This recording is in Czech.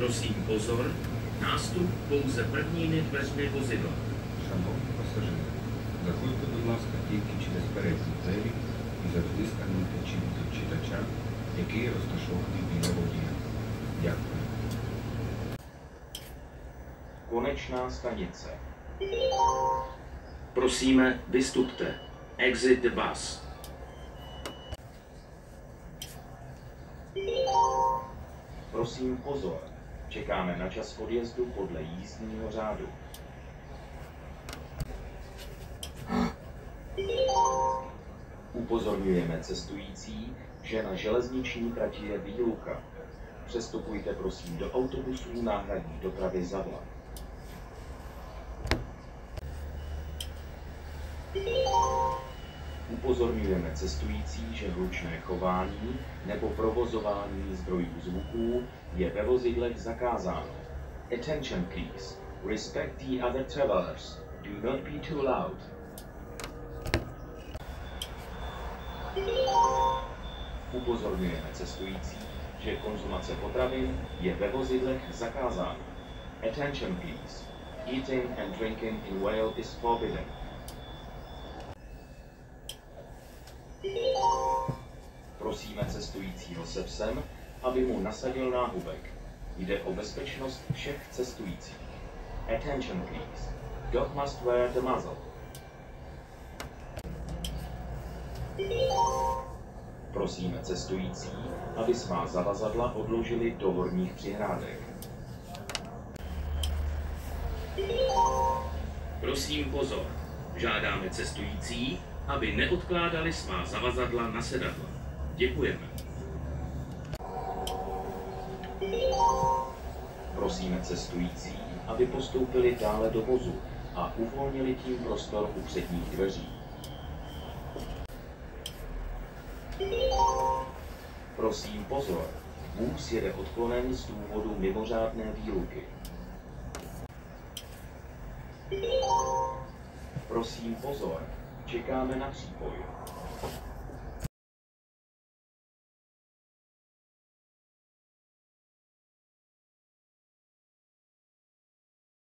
Prosím pozor, nástup pouze prvními dveřmi vozidla. Шановні пасажири, заходьте, будь ласка, тільки через передні двері і завжди скануйте чіп від читача, який розташований біля водія. Дякую. Konečná stanice. Prosíme, vystupte. Exit the bus. Prosím pozor, čekáme na čas odjezdu podle jízdního řádu. Upozorňujeme cestující, že na železniční trati je výluka. Přestupujte prosím do autobusů náhradní dopravy za vlak. Upozorňujeme cestující, že hlučné chování nebo provozování zdrojů zvuků je ve vozidlech zakázáno. Attention please. Respect the other travelers. Do not be too loud. Upozorňujeme cestující, že konzumace potravin je ve vozidlech zakázáno. Attention please. Eating and drinking in Wales is forbidden. Prosíme cestujícího se psem, aby mu nasadil náhubek. Jde o bezpečnost všech cestujících. Attention please. Dog must wear the muzzle. Prosíme cestující, aby svá zavazadla odložili do horních přihrádek. Prosím pozor. Žádáme cestující, aby neodkládali svá zavazadla na sedadla. Děkujeme. Prosíme cestující, aby postoupili dále do vozu a uvolnili tím prostor u předních dveří. Prosím pozor, vůz jede odklonen z důvodu mimořádné výluky. Prosím pozor, čekáme na přípoj.